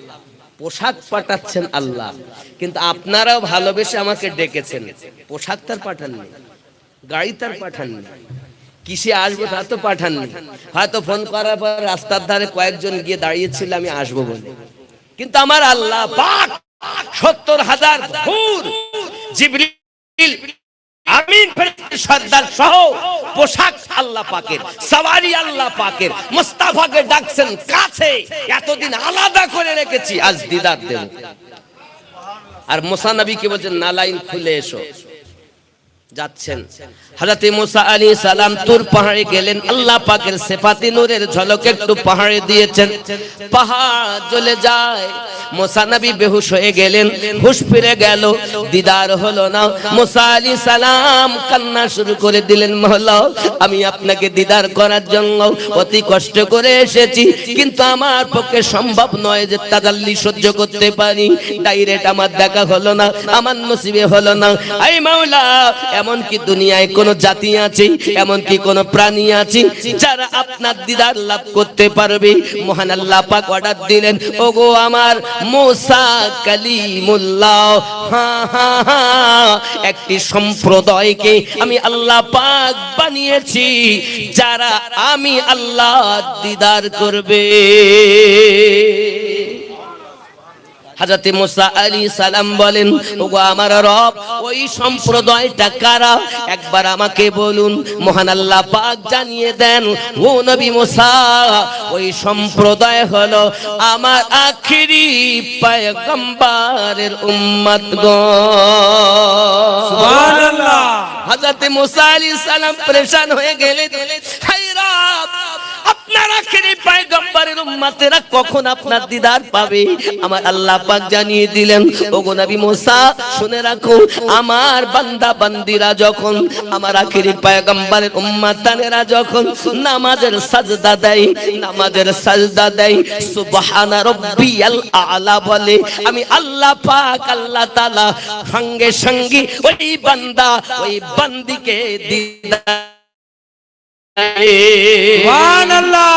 S1: পোশাক পাঠাচ্ছেন আল্লাহ, কিন্তু আপনারাও ভালোবেসে আমাকে ডেকেছেন, পোশাক তার পাঠাননি, গাড়ি তার পাঠাননি, কিসে আসবো তা তো পাঠাননি। হয়তো ফোন করার পর রাস্তার ধারে কয়েকজন গিয়ে দাঁড়িয়েছিল আমি আসবো বলে, কিন্তু আমার আল্লাহ পাক ৭০,০০০ হুর জিবরিল আমিন সর্দার সহ পোশাক আল্লাহ পাকের, সওয়ারি আল্লাহ পাকের, মুস্তাফাকে ডাকছেন কাছে, এতদিন আলাদা করে রেখেছি, আজ দিদার দেব। আর মুসা নবীকে বলছেন নালাইন খুলে এসো, যাচ্ছেন। হযরত মুসা আলাইহিস সালাম তুর পাহাড়ে গেলেন, আল্লাহ পাকের সিফাতে নূরের ঝলক একটু পাহাড়ে দিয়েছেন, পাহাড় জ্বলে যায়, মুসা নবী বেহুশ হয়ে গেলেন, হুশ ফিরে গেল, দিদার হলো না। মুসা আলাইহিস সালাম কান্না শুরু করে দিলেন, মওলা আমি আপনাকে দিদার করার জন্য অতি কষ্ট করে এসেছি, কিন্তু আমার পক্ষে সম্ভব নয় যে তাজাল্লি সহ্য করতে পারি, ডাইরেক্ট আমার দেখা হলো না, আমার নসিবে হলো না। আই মাওলা, এমন কি দুনিয়ায় কোন জাতি আছে, এমন কি কোন প্রাণী আছে যারা আপনার দিদার লাভ করতে পারবে? মহান আল্লাহ পাক অর্ডার দিলেন, ওগো আমার মুসা কালিমুল্লাহ, একটি সম্প্রদায়কে আমি আল্লাহ পাক বানিয়েছি যারা আমি আল্লাহ দিদার করবে। হযরত মুসা আলাইহিস সালাম বলেন, ওগো আমার রব, ওই সম্প্রদায়টা কারা একবার আমাকে বলুন। মহান আল্লাহ পাক জানিয়ে দেন, ও নবী মুসা, ওই সম্প্রদায় হলো আমার আখিরি পয়গম্বরের উম্মতগণ। সুবহানাল্লাহ। হযরত মুসা আলাইহিস সালাম পরেশান হয়ে গেলেন, হায় রব, আপনার আখেরি পয়গম্বরের উম্মতেরা কখন আপনার দিদার পাবে? আমার আল্লাহ পাক জানিয়ে দিলেন, ওগো নবী মুসা শুনে রাখো, আমার বান্দা বান্দিরা যখন আমার আখেরি পয়গম্বরের উম্মতানেরা যখন নামাজের সাজদা দেয়, নামাজের সাজদা দেয়, সুবহানা রাব্বিয়াল আলা বলে, আমি আল্লাহ পাক আল্লাহ তাআলা সঙ্গে সঙ্গে ওই বান্দা ওই বান্দিকে দিদার
S3: সুবহানাল্লাহ।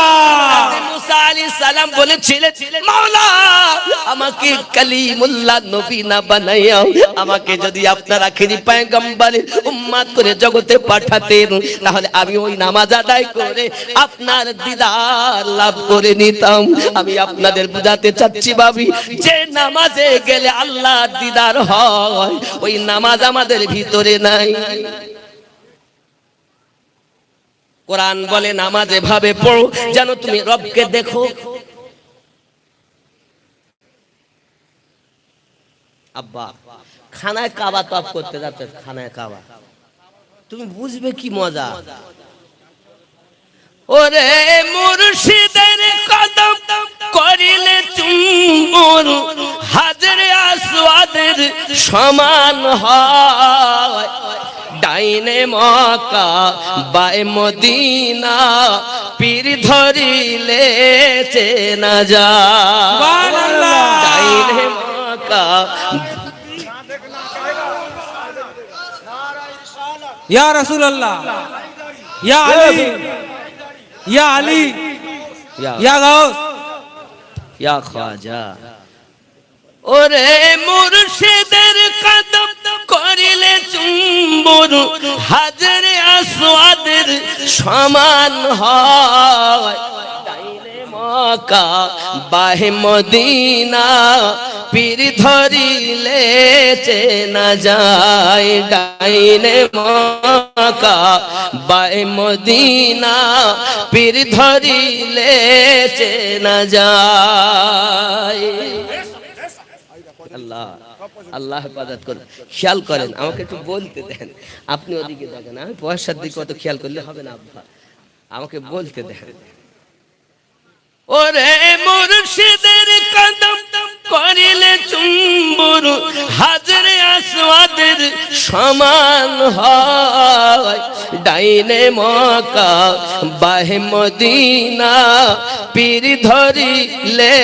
S1: মুসা আলাইহিস সালাম বলেছিলেন, মাওলা আমাকে কালিমুল্লাহ নবী না বানাইয়া আমাকে যদি আপনার আখেরি পয়গম্বরের উম্মত করে জগতে পাঠাতেন, তাহলে আমি ওই নামাজ আদায় করে আপনার দিদার লাভ করে নিতাম। আমি আপনাদের বুঝাতে চাচ্ছি ভাবি, যে নামাজে গেলে আল্লাহর দিদার হয়, ওই নামাজ আমাদের ভিতরে নাই। কোরআন বলে নামাজ এভাবে পড়ো যেন তুমি রবকে দেখো। আব্বা খানায় কাবা তপ করতে যাচ্ছে, খানায় কাবা, তুমি বুঝবে কি মজা। ওরে মুর্শিদের কদম করিলে চুম্বন, হাজরে আসওয়াদের সমান হয়। ডাইনে মক্কা বায়ে মদিনা, পীর ধরিলে চেনা যায়।
S3: সুবহানাল্লাহ।
S1: ডাইনে মক্কা
S3: ইয়া রাসূলুল্লাহ, ইয়া আলী, ইয়া আলী, ইয়া গাউস,
S1: ইয়া খাজা। ওরে মুর্শিদের কদম করিলে চুম্বন, হাজরে আসওয়াদের সমান হয়। ডাইনে মক্কা বাহে মদিনা, পীর ধরিলে চেনা যায়। ডাইনে মক্কা বাহে মদিনা, পীর ধরিলে চেনা যায়। আল্লাহ আল্লাহ হেফাজত করুন। খেয়াল করেন, আমাকে একটু বলতে দেন, আপনি ওদিকে দেখেন, আমি পয়সার দিকে অত খেয়াল করলে হবে না আব্বা, আমাকে বলতে দেন। ওরে মুর্শিদের কদম করিলে চুম্বন, হাজরে আসওয়াদের সমান হয়। ডাইনে মক্কা বাহে মদিনা, পীর ধরিলে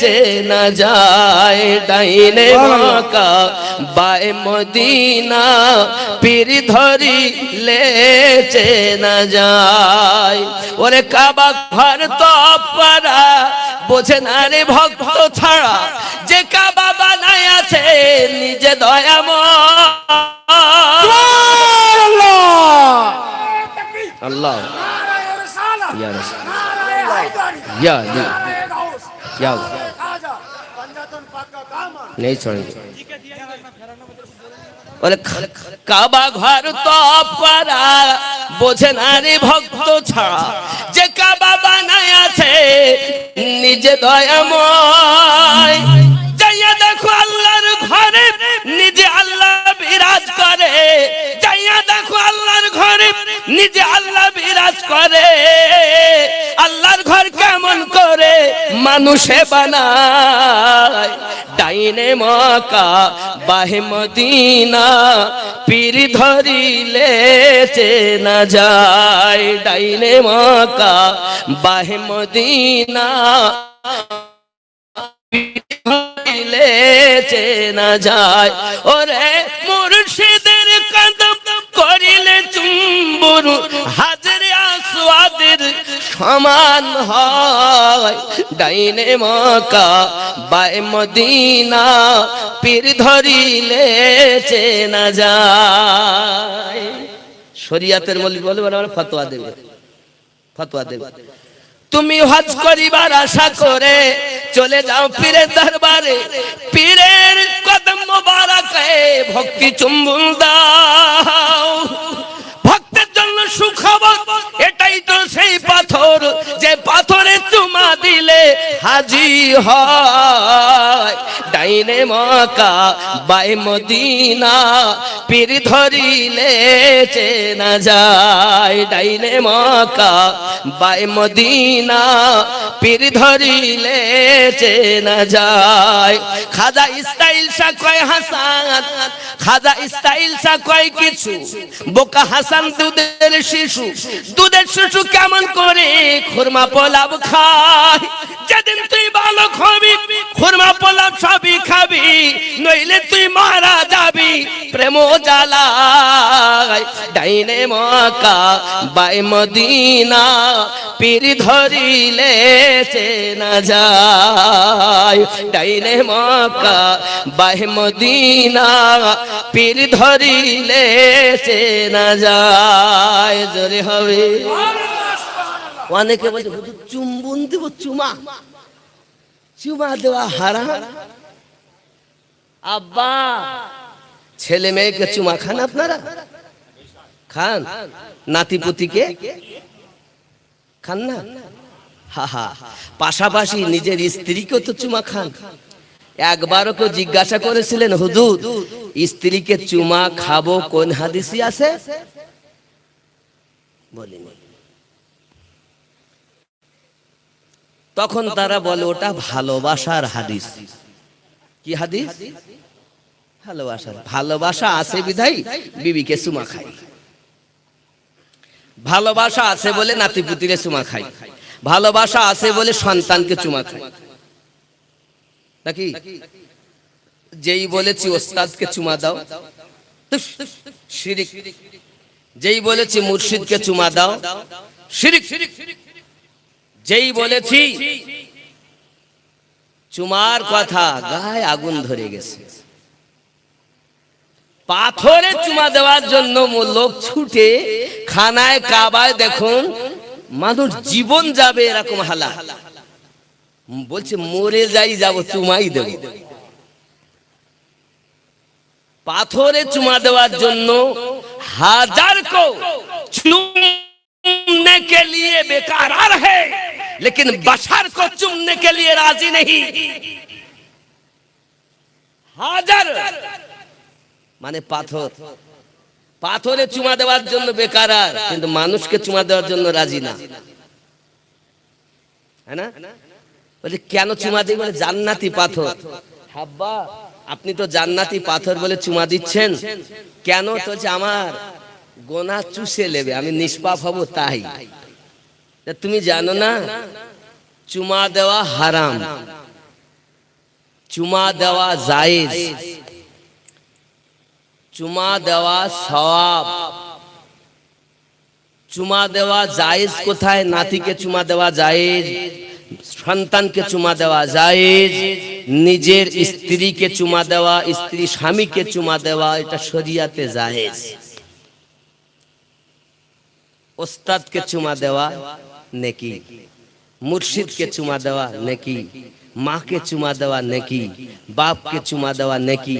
S1: চেনা যায়। ডাইনে মক্কা বাহে মদিনা, পীর ধরিলে চেনা যায়। ওরে কাবা ঘর তপ করা বোঝে না রে ভক্ত ছাড়া, যে কাবা বানায় আছে নিজে দয়াময়। আল্লাহ ইয়া রাসূল, ইয়া আলী, ইয়া नहीं छोड़ेंगे। ওরে কাবা ঘর তপ করা বোঝে না রে ভক্ত ছাড়া, যে কাবা বানায় আছে নিজে দয়াময়। যাইয়া দেখো আল্লাহর ঘরে নিজে আল্লাহ বিরাজ করে, যাইয়া দেখো আল্লাহর ঘরে নিজে আল্লাহ বিরাজ করে। আল্লাহর ঘর কেমন করে মানুষে বানায়। ডাইনে মক্কা বাহে মদিনা, পীর ধরিলে চেনা যায়। ডাইনে মক্কা বাহে মদিনা, পীর ধরিলে চেনা যায়। ওরে মুর্শিদের কদম করিলে চুম্বন, হাজরে আসওয়াদের সমান হয়। ডাইনে মক্কা বায়ে মদিনা, পীর ধরিলে চেনা যায়। শরিয়াতের মৌলবি বলে আমরা ফতোয়া দেবে, ফতোয়া দেবে। তুমি হজ করিবার আশা করে চলে যাও পীরের দরবারে, পীরের কদম মোবারকে ভক্তি চুম্বন দাও। ভক্তের জন্য সুখবর, এটাই তো সেই পাথর যে পাথরে চুমা দিলে হাজি হয়। ডাইনে মক্কা বাই মদিনা, পীর ধরিলে চেনা যায়। ডাইনে মক্কা বাই মদিনা, পীর ধরিলে চেনা যায়। খাজা স্টাইল সা কয় হাসান, খাজা স্টাইল সা কয় কিছু, বোকা হাসান দুধের শিশু। দুধের শিশু কেমন করে খুরমা পোলাও খায়? যেদিন তুই বালক হবি খুরমা পোলাও সবই খাবি, নইলে তুই মারা যাবি প্রেম জ্বালায়। ডাইনে মক্কা বাই মদিনা, পীর ধরিলে চেনা যায়। ডাইনে মক্কা বাই মদিনা, পীর ধরিলে চেনা যায়। জোরে হবে। অনেকে বলছে হুজুর চুম্বন দেব, চুমা চুমা দেওয়া হারাম। আব্বা ছেলে মেয়েকে চুমা খান আপনারা? খান? নাতিপুতিকে খান না? হা হা। পাশাপাশি নিজের স্ত্রীকেও তো চুমা খান। একবারও কেউ জিজ্ঞাসা করেছিলেন হুজুর স্ত্রীকে চুমা খাবো কোন হাদিসে আছে? বলিনি। তখন তারা বলে ওটা ভালোবাসার হাদিস। কি হাদিস? ভালোবাসার। ভালোবাসা আছে বিধাই বিবিকে চুমা খাই, ভালোবাসা আছে বলে নাতিপুতিরে চুমা খাই, ভালোবাসা আছে বলে সন্তানকে চুমা খাই নাকি? যেই বলেছি ওস্তাদকে চুমা দাও, শিরিক। যেই বলেছি মুর্শিদকে চুমা দাও, শিরিক। যেই বলেছি চুমার কথা, গায়ে আগুন ধরে গেছে। পাথরে চুমা দেওয়ার জন্য লোক ছুটে খানায় কাবায়, দেখুন মানুষ জীবন যাবে এরকম হালা। বলছে মরে যাই যাব, চুমাই দেব। পাথরে চুমা দেওয়ার জন্য হাজার को चूमने के लिए बेकरार है, लेकिन बशर को चूमने के लिए राजी नहीं। হাজার মানে পাথর, পাথরে চুমা দেওয়ার জন্য বেকারার, কিন্তু মানুষকে চুমা দেওয়ার জন্য রাজি না, है ना? বলে কেন চুমা দিই? বলে জান্নাতি পাথর। হাব্বা আপনি তো জান্নাতি পাথর বলে চুমা দিচ্ছেন কেন? তো আমার গোনা চুষে নেবে, আমি নিষ্পাপ হব তাই। তুমি জানো না চুমা দেওয়া হারাম, চুমা দেওয়া জায়েজ, চুমা দেওয়া সওয়াব। চুমা দেওয়া জায়েজ কোথায়? নাতিকে চুমা দেওয়া জায়েজ, সন্তানকে চুমা দেওয়া জায়েজ, নিজের স্ত্রীকে চুমা দেওয়া, স্ত্রী স্বামীকে চুমা দেওয়া, এটা শরিয়াতে জায়েজ। ওস্তাদকে চুমা দেওয়া নেকি, মুর্শিদকে চুমা দেওয়া নেকি, মাকে চুমা দেওয়া নেকি, বাপকে চুমা দেওয়া নেকি,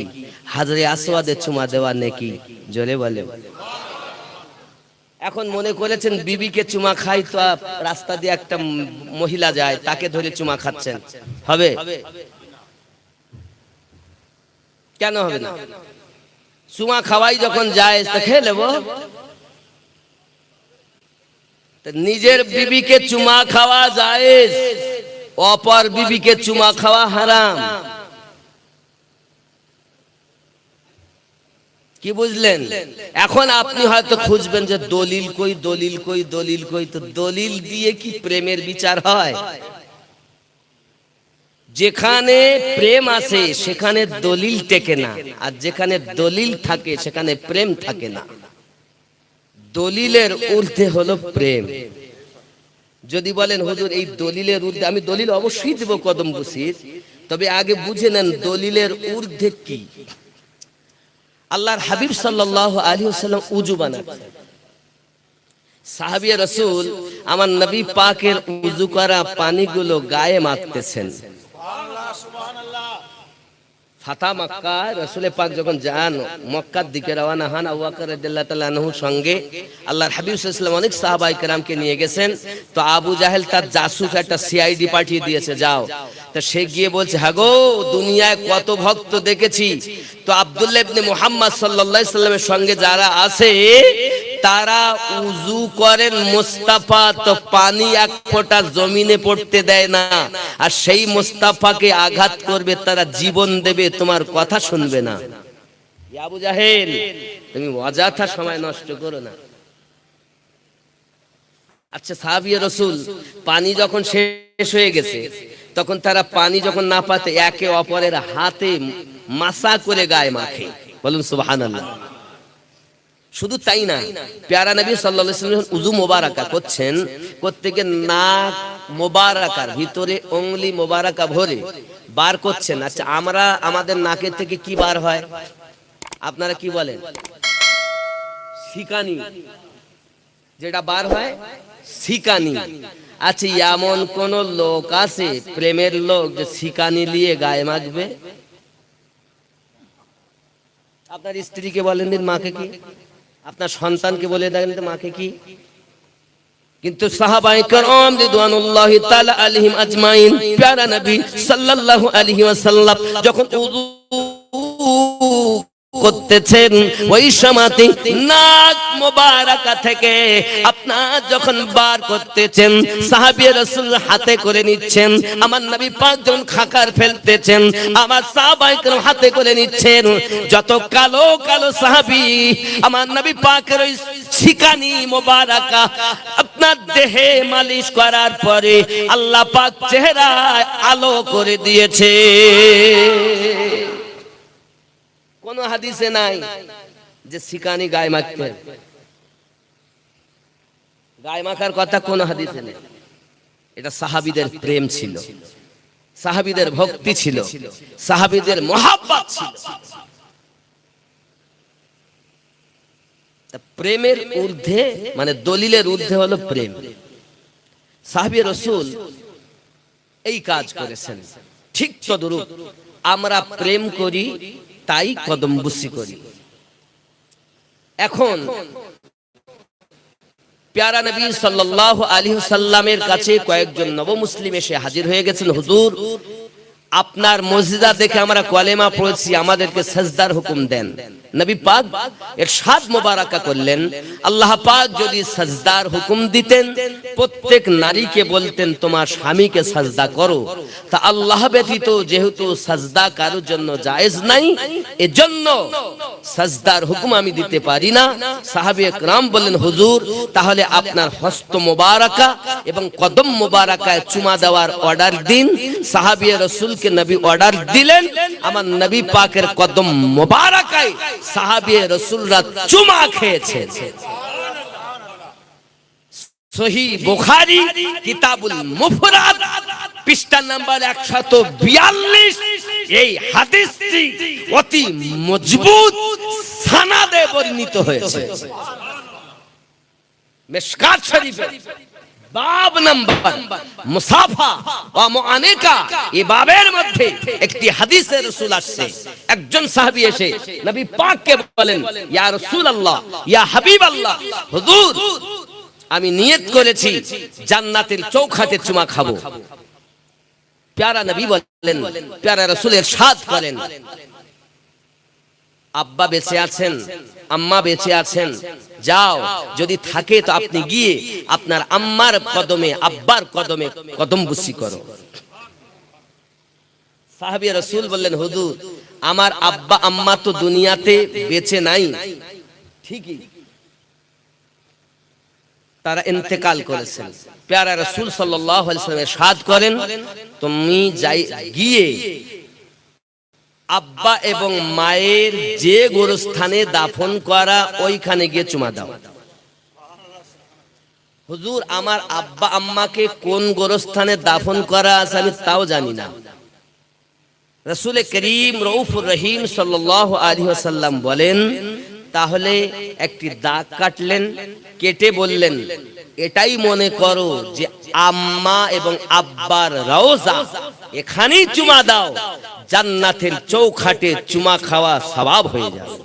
S1: হাজরে আসওয়াদে চুমা দেওয়া নেকি। জোরে বলে। এখন মনে করেছেন বিবিকে চুমা খাই তো রাস্তা দিয়ে একটা মহিলা যায় তাকে ধরে চুমা খাচ্ছেন, হবে? কেন হবে না? চুমা খাওয়াই যখন যায় তা খেয়ে নেবো। নিজের বিবিকে চুমা খাওয়া জায়েজ, অপর বিবিকে চুমা খাওয়া হারাম। কি বুঝলেন? এখন আপনি হয়তো খুঁজবেন যে দলিল কই, দলিল কই, দলিল কই। তো দলিল দিয়ে কি প্রেমের বিচার হয়? যেখানে প্রেম আছে সেখানে দলিল টেকে না, আর যেখানে দলিল থাকে সেখানে প্রেম থাকে না। দলিলের ঊর্ধ্বে হলো প্রেম। যদি বলেন হুজুর এই দলিলের ঊর্ধ্বে, আমি দলিল অবশ্যই দেব কদম বসির, তবে আগে বুঝে নেন দলিলের ঊর্ধ্বে কি। আল্লাহর হাবিব সাল্লাল্লাহু আলাইহি ওয়াসাল্লাম উযু বানাতেন। সাহাবিয়ে রাসূল আমার নবী পাকের উযু করা পানিগুলো গায়ে মাখতেছেন। সুবহানাল্লাহ, সুবহানাল্লাহ। ফাতা মক্কা, রাসূল পাক যখন যান মক্কার দিকে রওনা হন, আবু বকর রাদিয়াল্লাহু তাআলা আনহুর সঙ্গে আল্লাহর হাবিব সাল্লাল্লাহু আলাইহি ওয়াসাল্লাম অনেক সাহাবায়ে কেরামকে নিয়ে গেছেন। তো আবু জাহেল তার জাসুস একটা সিআইডি পাঠিয়ে দিয়েছে, যাও। তা সে গিয়ে বলছে, হ্যাঁ গো, দুনিয়ায় কত ভক্ত দেখেছি, তো আব্দুল্লাহ ইবনে মুহাম্মদ সাল্লাল্লাহু আলাইহি সাল্লামের সঙ্গে যারা আছে তারা উযু করেন মুস্তাফা, তো পানি এক ফোঁটা জমিনে পড়তে দেয় না, আর সেই মুস্তাফাকে আঘাত করবে, তারা জীবন দেবে, তোমার কথা শুনবে না। আবু জাহেল, তুমি অযথা সময় নষ্ট করো না। আচ্ছা, সাহাবী রাসূল পানি যখন শেষ হয়ে গেছে, তখন তারা পানি যখন না পাতে একে অপরের হাতে মাসা করে গায়ে মাখে। বলুন সুবহানাল্লাহ। শুধু তাই না, প্যারা নবী সাল্লাল্লাহু আলাইহি ওয়াসাল্লাম উযু মোবারকা করছেন, করতে গিয়ে নাক মোবারকার ভিতরে উংলি মোবারকা ভরে বার করছেন। আচ্ছা, আমরা আমাদের নাকের থেকে কি বার হয় আপনারা কি বলেন? সিকানি, যেটা বার হয় সিকানি। আচ্ছা, এমন কোন লোক আছে প্রেমের লোক যে সিকানি নিয়ে গায়ে মাখবে? আপনার স্ত্রীকে বলেন দিন মাকে কি, আপনার সন্তানকে বলে দেখেন তো মাকে কি। কিন্তু সাহাবায়ে কেরাম রিদওয়ানুল্লাহি তাআলা আলাইহিম আজমাইন, প্যারা নবী সাল্লাল্লাহু আলাইহি ওয়াসাল্লাম যখন উযু করতেছেন, ওই সময়তে নাক মোবারকা থেকে আপনার যখন বার করতেছেন, সাহাবী রাসূল হাতে করে নিচ্ছেন, আমার নবী পাক যখন খাকার ফেলতেছেন, আমার সাহাবায়ে কেরাম হাতে করে নিচ্ছেন। যত কালো কালো সাহাবী আমার নবী পাকের ওই শিকানি মোবারকা আপনার দেহে মালিশ করার পরে আল্লাহ পাক চেহারায় আলো করে দিয়েছে। কোন হাদিসে নাই যে সিকানি গায়ে মাখতে, গায়ে মাখার কথা কোন হাদিসে নেই। এটা সাহাবীদের প্রেম ছিল, সাহাবীদের ভক্তি ছিল, সাহাবীদের মহব্বত ছিল। প্রেমের ঊর্ধ্বে, মানে দলিলের ঊর্ধ্বে হলো প্রেম। সাহাবী রাসূল এই কাজ করেছেন। ঠিক তদ্রূপ আমরা প্রেম করি, তাই কদমবুসি করি। এখন প্যারা নবী সাল্লাল্লাহু আলাইহি ওয়াসাল্লামের কাছে কয়েকজন নবমুসলিম এসে হাজির হয়ে গেছেন, হুজুর আপনার মুজিজা দেখে আমরা কলেমা পড়েছি, আমাদেরকে সিজদার হুকুম দেন। নবী পাক ইরশাদ মুবারাকা করলেন, আল্লাহ পাক যদি সিজদার হুকুম দিতেন, প্রত্যেক নারীকে বলতেন তোমার স্বামীকে সিজদা করো। তা আল্লাহ ব্যতীত যেহেতু সিজদা কারোর জন্য জায়েজ নাই, এজন্য সিজদার হুকুম আমি দিতে পারি না। সাহাবী একরাম বললেন, হুজুর তাহলে আপনার হস্ত মুবারাকা এবং কদম মুবারাকায় চুমা দেওয়ার অর্ডার দিন। সাহাবী রাসূলকে নবী অর্ডার দিলেন, আমার নবী পাকের কদম মুবারাকায় সাহাবী রাসূলরা চুমা খেয়েছেন। সহিহ বুখারী কিতাবুল মুফরাদ পৃষ্ঠা নাম্বার 142 এই হাদিসটি অতি মজবুত সনদে বর্ণিত হয়েছে। মিশকাত শরীফে বাব নাম্বার মুসাফা ওয়া মুআনাকা, এই বাবের মধ্যে একটি হাদিসে রাসূল আসছে। একজন সাহাবী এসে নবী পাককে বলেন, ইয়া রাসূলুল্লাহ, ইয়া হাবিবাল্লাহ, হুজুর আমি নিয়ত করেছি জান্নাতের চৌখাতে চুমা খাবো। প্যারা নবী বলেন, প্যারা রাসূল ইরশাদ করেন, আব্বা বেঁচে আছেন, আম্মা বেঁচে আছেন, যাও, যদি থাকে তো আপনি গিয়ে আপনার আম্মার কদমে আব্বার কদমে কদমবুসি করো। সাহাবী রাসূল বললেন, হুজুর আমার আব্বা আম্মা তো দুনিয়াতে বেঁচে নাই, ঠিকই তারা ইন্তেকাল করেছেন। প্যারা রাসূল সাল্লাল্লাহু আলাইহি ওয়াসাল্লাম ইরশাদ করেন, তুমি গিয়ে আব্বা এবং মায়ের যে গোরস্থানে দাফন করা ওইখানে গিয়ে চুমা দাও। হুজুর আমার আব্বা আম্মাকে কোন গোরস্থানে দাফন করা আছে আমি তাও জানি না। রাসূল করিম রউফুর রহিম সাল্লাল্লাহু আলাইহি ওয়াসাল্লাম বলেন, তাহলে একটি দাগ কাটলেন, কেটে বললেন, এটাই মনে করো যে আম্মা এবং আব্বার রওজা এখানেই চুমা দাও, জান্নাতের চৌখাটে চুমা খাওয়া সওয়াব হয়ে যাবে।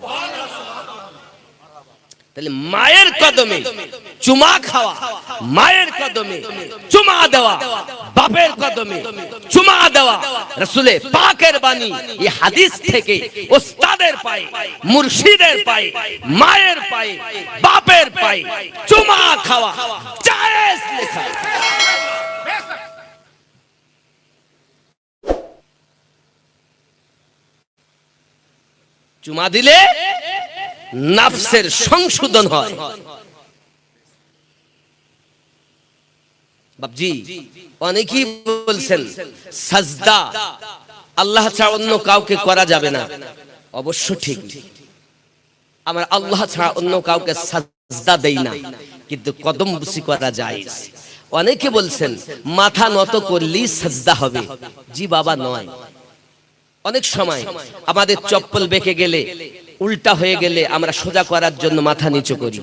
S1: তাহলে মায়ের কদমে চুমা খাওয়া, মায়ের কদমে চুমা দেওয়া, বাপের কদমে চুমা দেওয়া, রাসূলে পাকের বাণী। এই হাদিস থেকে ওস্তাদের পায়ে, মুর্শিদের পায়ে, মায়ের পায়ে, বাপের পায়ে চুমা খাওয়া জায়েজ লেখা। চুমা দিলে নফসের সংশোধন হয়। বাপজি, অনেকেই বলছেন সাজদা আল্লাহ ছাড়া অন্য কাউকে করা যাবে না। অবশ্য ঠিক, আমরা আল্লাহ ছাড়া অন্য কাউকে সাজদা দেই না, কিন্তু কদম বুসি করা যায়। অনেকে বলছেন মাথা নত করলেই সাজদা হবে। জি বাবা, নয়। অনেক সময় আমাদের চপ্পল বেঁকে গেলে, উল্টা হয়ে গেলে আমরা সোজা করার জন্য মাথা নিচু করি।